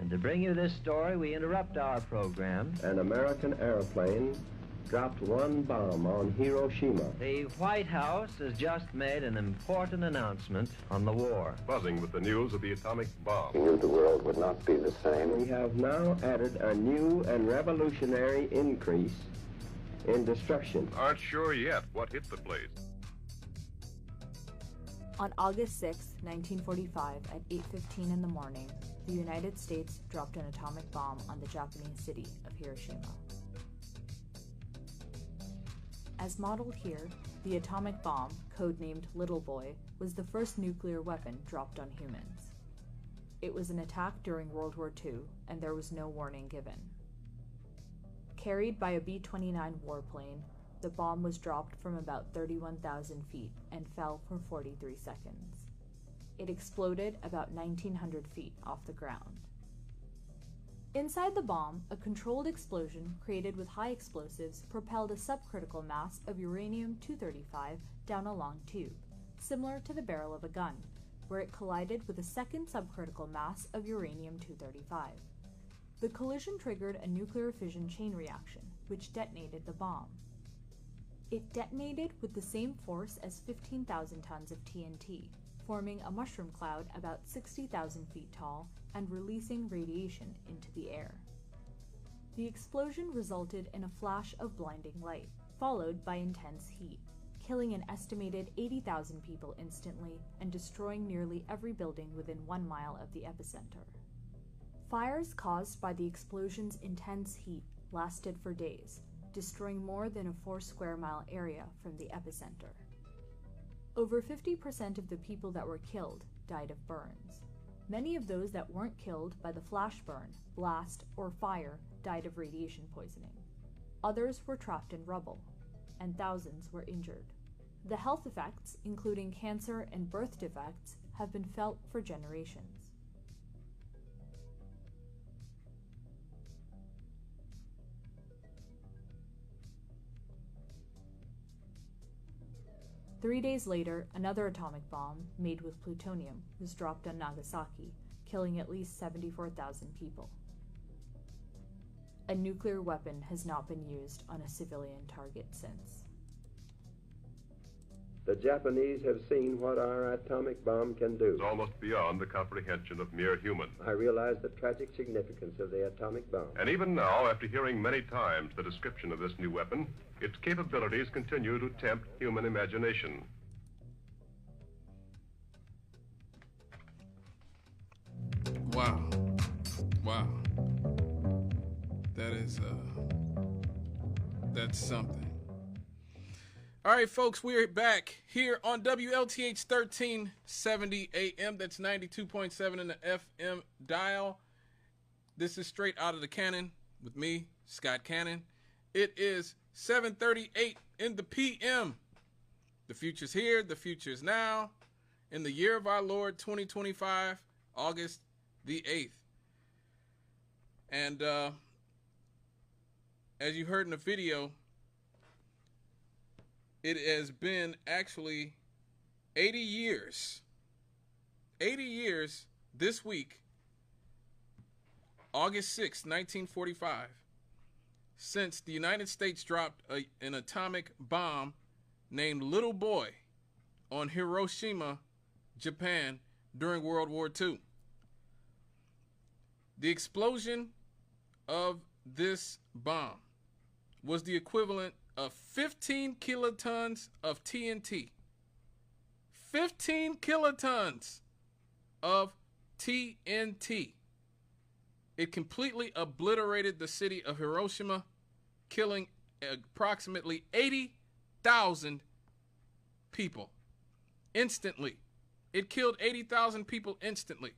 And to bring you this story, we interrupt our program. An American airplane dropped one bomb on Hiroshima. The White House has just made an important announcement on the war. Buzzing with the news of the atomic bomb. We knew the world would not be the same. We have now added a new and revolutionary increase in destruction. Aren't sure yet what hit the place. On August 6, 1945, at 8:15 in the morning, the United States dropped an atomic bomb on the Japanese city of Hiroshima. As modeled here, the atomic bomb, codenamed Little Boy, was the first nuclear weapon dropped on humans. It was an attack during World War II, and there was no warning given. Carried by a B-29 warplane, the bomb was dropped from about 31,000 feet and fell for 43 seconds. It exploded about 1,900 feet off the ground. Inside the bomb, a controlled explosion created with high explosives propelled a subcritical mass of uranium-235 down a long tube, similar to the barrel of a gun, where it collided with a second subcritical mass of uranium-235. The collision triggered a nuclear fission chain reaction, which detonated the bomb. It detonated with the same force as 15,000 tons of TNT, forming a mushroom cloud about 60,000 feet tall and releasing radiation into the air. The explosion resulted in a flash of blinding light, followed by intense heat, killing an estimated 80,000 people instantly and destroying nearly every building within 1 mile of the epicenter. Fires caused by the explosion's intense heat lasted for days, destroying more than a 4 square mile area from the epicenter. Over 50% of the people that were killed died of burns. Many of those that weren't killed by the flash burn, blast, or fire died of radiation poisoning. Others were trapped in rubble, and thousands were injured. The health effects, including cancer and birth defects, have been felt for generations. Three days later, another atomic bomb, made with plutonium, was dropped on Nagasaki, killing at least 74,000 people. A nuclear weapon has not been used on a civilian target since. The Japanese have seen what our atomic bomb can do. It's almost beyond the comprehension of mere humans. I realize the tragic significance of the atomic bomb. And even now, after hearing many times the description of this new weapon, its capabilities continue to tempt human imagination. Wow. Wow. That's something. All right, folks, we're back here on WLTH 1370 AM. That's 92.7 in the FM dial. This is Straight Out of the Cannon with me, Scott Cannon. It is 7:38 in the PM. The future's here. The future's now. In the year of our Lord, 2025, August the 8th. And as you heard in the video, it has been actually 80 years. 80 years this week, August 6, 1945, since the United States dropped an atomic bomb named Little Boy on Hiroshima, Japan, during World War II. The explosion of this bomb was the equivalent of 15 kilotons of TNT. 15 kilotons of TNT. It completely obliterated the city of Hiroshima, killing approximately 80,000 people instantly. It killed 80,000 people instantly.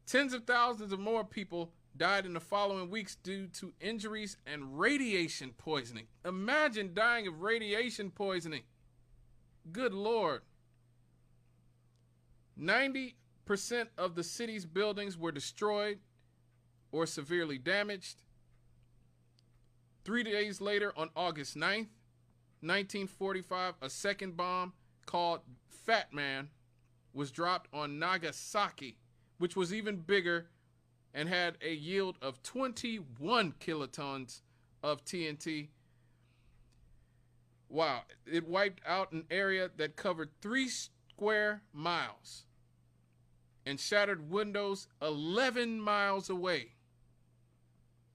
Tens of thousands of more people died in the following weeks due to injuries and radiation poisoning. Imagine dying of radiation poisoning. Good Lord. 90% of the city's buildings were destroyed or severely damaged. 3 days later, on August 9th, 1945, a second bomb called Fat Man was dropped on Nagasaki, which was even bigger and had a yield of 21 kilotons of TNT. Wow, it wiped out an area that covered 3 square miles and shattered windows 11 miles away.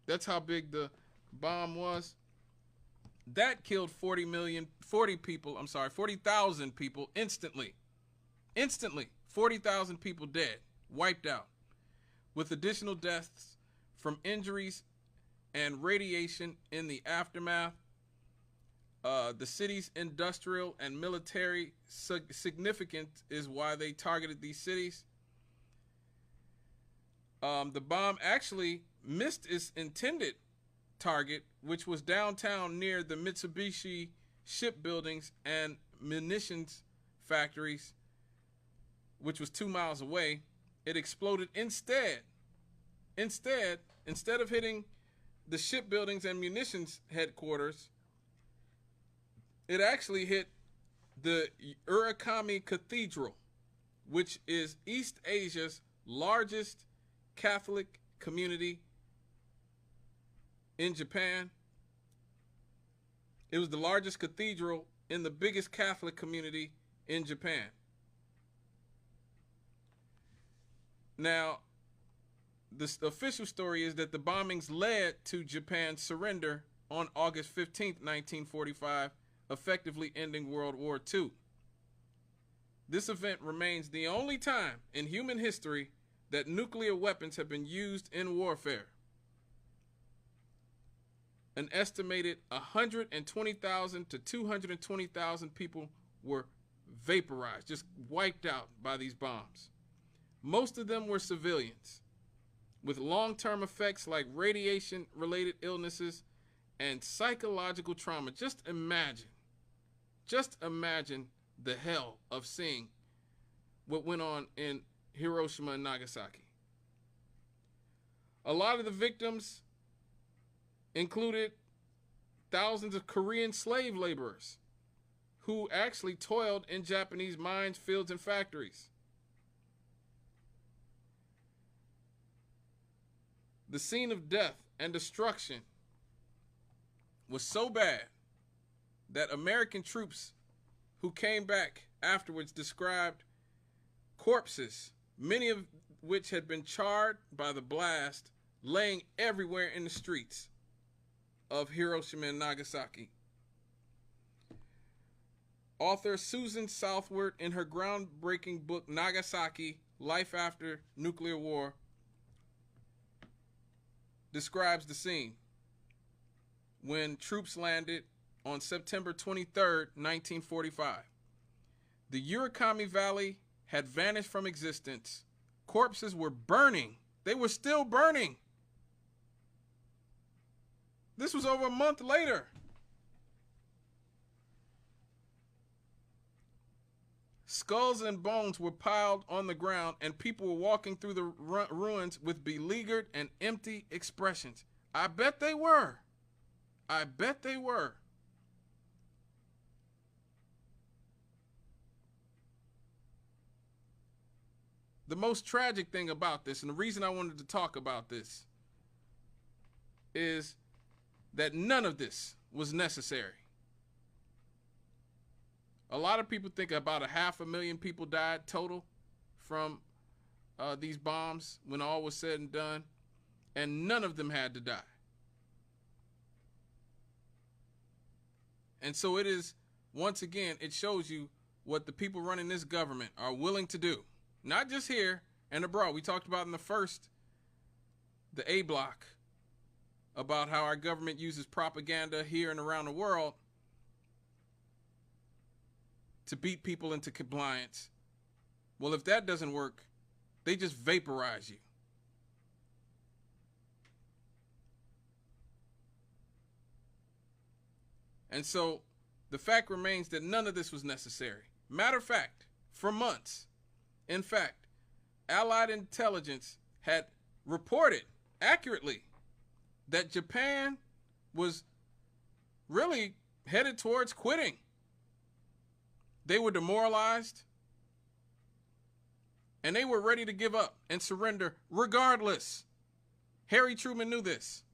That's how big the bomb was. That killed 40,000 people instantly. Instantly, 40,000 people dead, wiped out, with additional deaths from injuries and radiation in the aftermath. The city's industrial and military significance is why they targeted these cities. The bomb actually missed its intended target, which was downtown near the Mitsubishi shipbuildings and munitions factories, which was 2 miles away. It exploded instead of hitting the shipbuildings and munitions headquarters, it actually hit the Urakami Cathedral, which is East Asia's largest Catholic community in Japan. It was the largest cathedral in the biggest Catholic community in Japan. Now, the official story is that the bombings led to Japan's surrender on August 15th, 1945, effectively ending World War II. This event remains the only time in human history that nuclear weapons have been used in warfare. An estimated 120,000 to 220,000 people were vaporized, just wiped out by these bombs. Most of them were civilians, with long-term effects like radiation-related illnesses and psychological trauma. Just imagine the hell of seeing what went on in Hiroshima and Nagasaki. A lot of the victims included thousands of Korean slave laborers who actually toiled in Japanese mines, fields, and factories. The scene of death and destruction was so bad that American troops who came back afterwards described corpses, many of which had been charred by the blast, laying everywhere in the streets of Hiroshima and Nagasaki. Author Susan Southward, in her groundbreaking book Nagasaki: Life After Nuclear War, describes the scene when troops landed on September 23rd, 1945. The Urakami Valley had vanished from existence. Corpses were burning. They were still burning. This was over a month later. Skulls and bones were piled on the ground, and people were walking through the ruins with beleaguered and empty expressions. I bet they were. I bet they were. The most tragic thing about this, and the reason I wanted to talk about this, is that none of this was necessary. A lot of people think about 500,000 people died total from these bombs when all was said and done, and none of them had to die. And so it is, once again, it shows you what the people running this government are willing to do. Not just here and abroad. We talked about in the A block, about how our government uses propaganda here and around the world to beat people into compliance. Well, if that doesn't work, they just vaporize you. And so the fact remains that none of this was necessary. Matter of fact, for months, in fact, Allied intelligence had reported accurately that Japan was really headed towards quitting. They were demoralized, and they were ready to give up and surrender regardless Harry Truman knew this.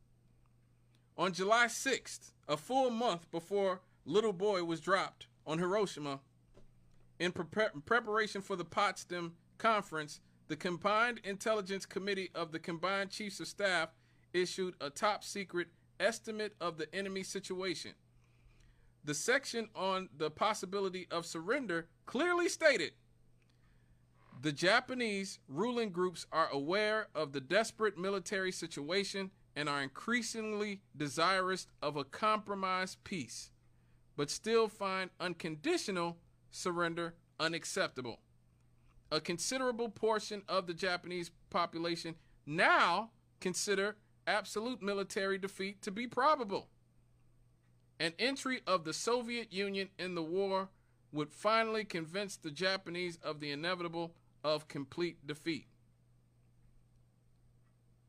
On July 6th, a full month before Little Boy was dropped on Hiroshima, in preparation for the Potsdam Conference, the Combined Intelligence Committee of the Combined Chiefs of Staff issued a top-secret estimate of the enemy situation. The section on the possibility of surrender clearly stated, the Japanese ruling groups are aware of the desperate military situation and are increasingly desirous of a compromised peace, but still find unconditional surrender unacceptable. A considerable portion of the Japanese population now consider absolute military defeat to be probable. An entry of the Soviet Union in the war would finally convince the Japanese of the inevitable of complete defeat.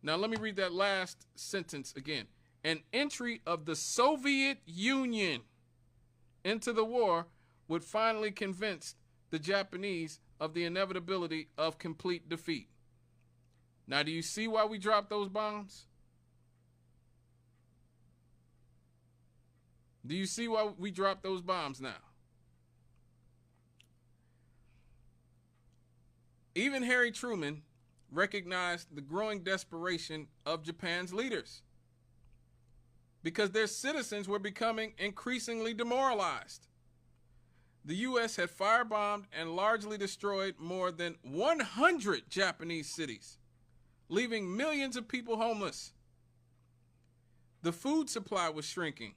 Now let me read that last sentence again. An entry of the Soviet Union into the war would finally convince the Japanese of the inevitability of complete defeat. Now, do you see why we dropped those bombs? Do you see why we dropped those bombs now? Even Harry Truman recognized the growing desperation of Japan's leaders because their citizens were becoming increasingly demoralized. The U.S. had firebombed and largely destroyed more than 100 Japanese cities, leaving millions of people homeless. The food supply was shrinking.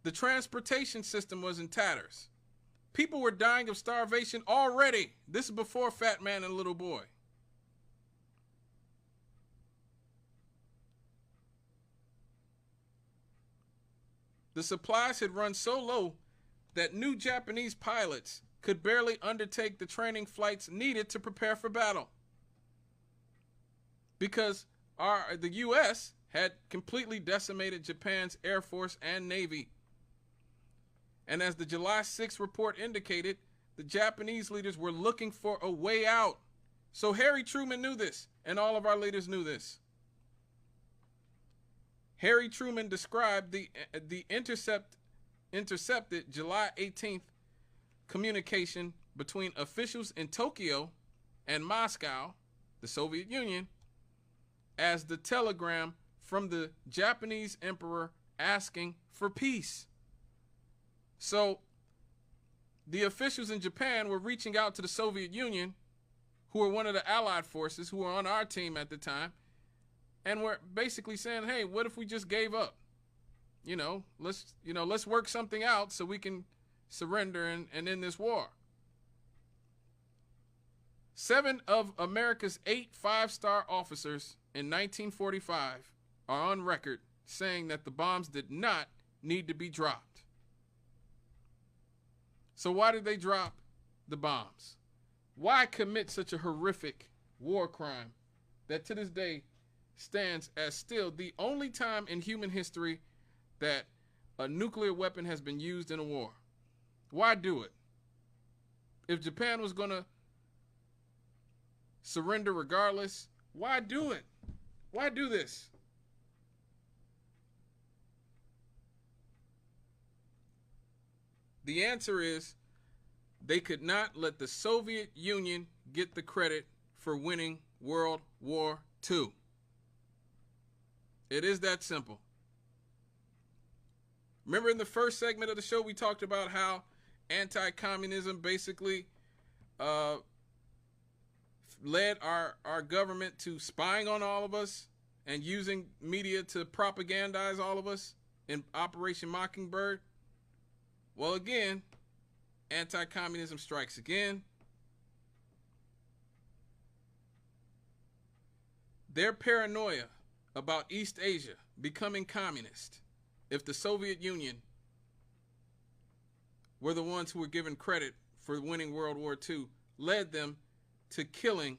The transportation system was in tatters. People were dying of starvation already. This is before Fat Man and Little Boy. The supplies had run so low that new Japanese pilots could barely undertake the training flights needed to prepare for battle, because the U.S. had completely decimated Japan's Air Force and Navy. And as the July 6th report indicated, the Japanese leaders were looking for a way out. So Harry Truman knew this, and all of our leaders knew this. Harry Truman described the intercepted July 18th communication between officials in Tokyo and Moscow, the Soviet Union, as the telegram from the Japanese emperor asking for peace. So the officials in Japan were reaching out to the Soviet Union, who were one of the Allied forces, who were on our team at the time, and were basically saying, hey, what if we just gave up? Let's work something out so we can surrender and end this war. 7 of America's 8 5-star officers in 1945 are on record saying that the bombs did not need to be dropped. So why did they drop the bombs? Why commit such a horrific war crime that to this day stands as still the only time in human history that a nuclear weapon has been used in a war? Why do it? If Japan was going to surrender regardless, why do it? Why do this? The answer is they could not let the Soviet Union get the credit for winning World War II. It is that simple. Remember in the first segment of the show, we talked about how anti-communism basically led our government to spying on all of us and using media to propagandize all of us in Operation Mockingbird. Well, again, anti-communism strikes again. Their paranoia about East Asia becoming communist, if the Soviet Union were the ones who were given credit for winning World War II, led them to killing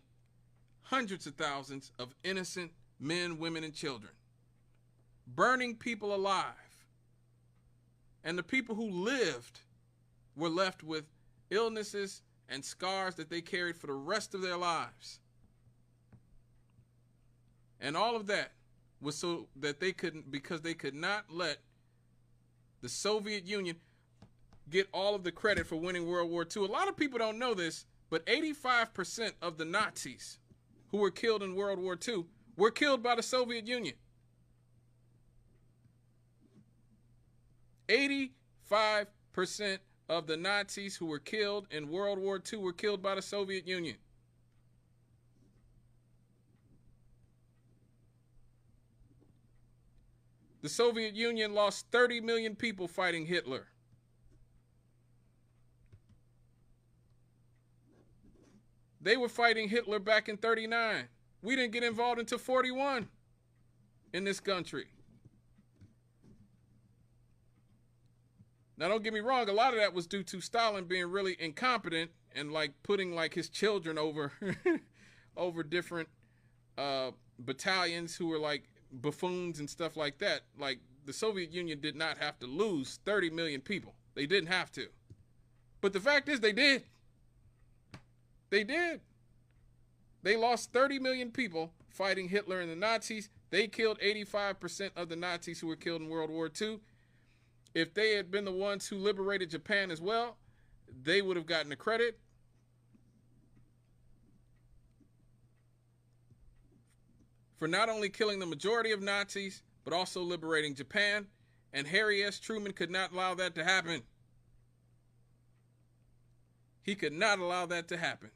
hundreds of thousands of innocent men, women, and children, burning people alive. And the people who lived were left with illnesses and scars that they carried for the rest of their lives. And all of that was so that they couldn't, because they could not let the Soviet Union get all of the credit for winning World War II. A lot of people don't know this, but 85% of the Nazis who were killed in World War II were killed by the Soviet Union. 85% of the Nazis who were killed in World War II were killed by the Soviet Union. The Soviet Union lost 30 million people fighting Hitler. They were fighting Hitler back in 39. We didn't get involved until 41 in this country. Now, don't get me wrong. A lot of that was due to Stalin being really incompetent and like putting like his children over, over different battalions who were like buffoons and stuff like that. Like the Soviet Union did not have to lose 30 million people. They didn't have to. But the fact is they did. They did. They lost 30 million people fighting Hitler and the Nazis. They killed 85% of the Nazis who were killed in World War II. If they had been the ones who liberated Japan as well, they would have gotten the credit. For not only killing the majority of Nazis, but also liberating Japan. And Harry S. Truman could not allow that to happen. He could not allow that to happen.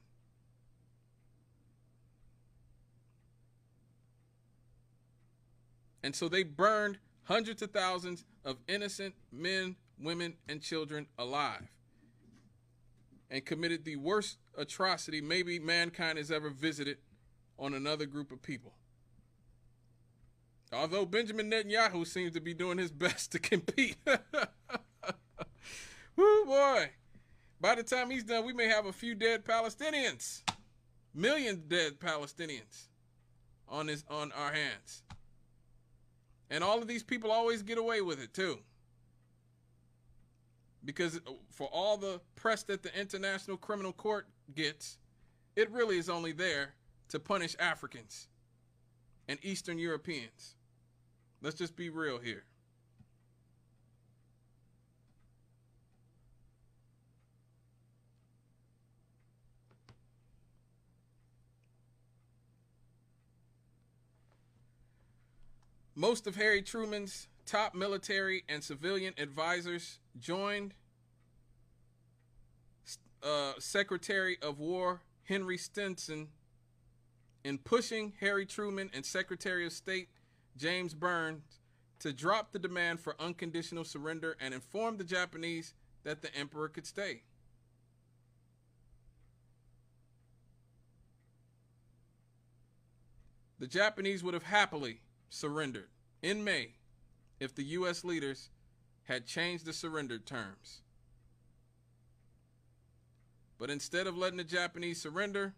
And so they burned hundreds of thousands of innocent men, women, and children alive. And committed the worst atrocity maybe mankind has ever visited on another group of people. Although Benjamin Netanyahu seems to be doing his best to compete. Woo, boy. By the time he's done, we may have a few dead Palestinians. Millions dead Palestinians on our hands. And all of these people always get away with it, too. Because for all the press that the International Criminal Court gets, it really is only there to punish Africans and Eastern Europeans. Let's just be real here. Most of Harry Truman's top military and civilian advisors joined Secretary of War Henry Stinson in pushing Harry Truman and Secretary of State James Burns to drop the demand for unconditional surrender and inform the Japanese that the emperor could stay. The Japanese would have happily surrendered in May if the U.S. leaders had changed the surrender terms. But instead of letting the Japanese surrender,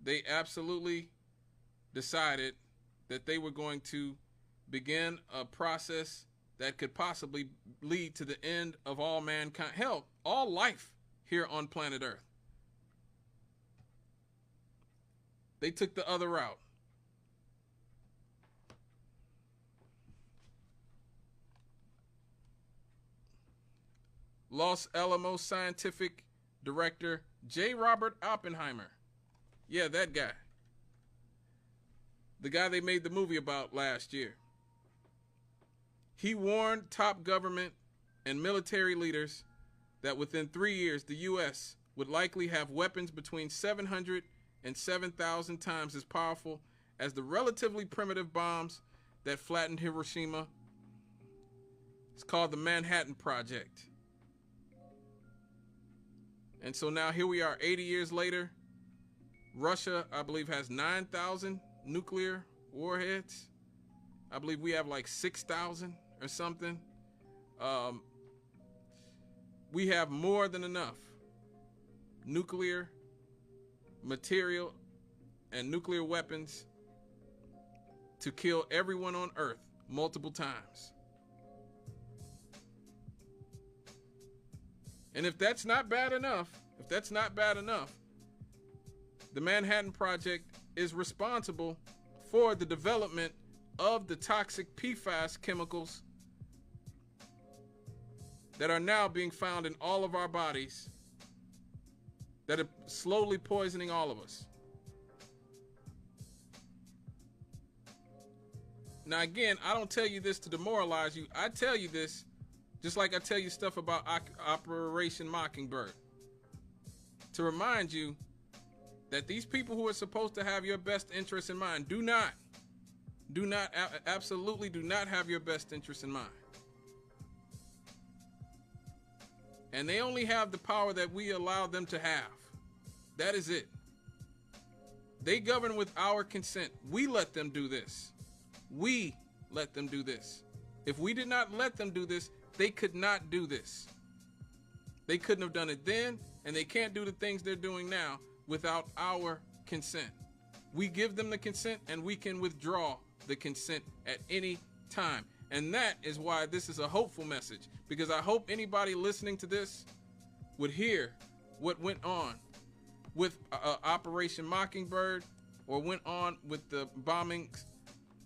they absolutely decided that they were going to begin a process that could possibly lead to the end of all mankind, hell, all life here on planet Earth. They took the other route. Los Alamos scientific director J. Robert Oppenheimer. Yeah, that guy. The guy they made the movie about last year. He warned top government and military leaders that within 3 years, the U.S. would likely have weapons between 700 and 7,000 times as powerful as the relatively primitive bombs that flattened Hiroshima. It's called the Manhattan Project. And so now here we are 80 years later. Russia, I believe, has 9,000 nuclear warheads. I believe we have like 6,000 or something. We have more than enough nuclear material and nuclear weapons to kill everyone on Earth multiple times. And if that's not bad enough, the Manhattan Project is responsible for the development of the toxic PFAS chemicals that are now being found in all of our bodies, that are slowly poisoning all of us. Now, again, I don't tell you this to demoralize you. I tell you this just like I tell you stuff about Operation Mockingbird, to remind you that these people who are supposed to have your best interest in mind absolutely do not have your best interest in mind. And they only have the power that we allow them to have. That is it. They govern with our consent. We let them do this. We let them do this. If we did not let them do this, they could not do this. They couldn't have done it then, and they can't do the things they're doing now without our consent. We give them the consent, and we can withdraw the consent at any time. And that is why this is a hopeful message, because I hope anybody listening to this would hear what went on with Operation Mockingbird, or went on with the bombings,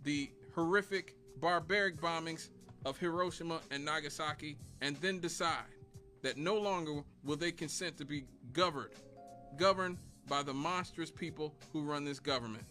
the horrific, barbaric bombings of Hiroshima and Nagasaki, and then decide that no longer will they consent to be governed by the monstrous people who run this government.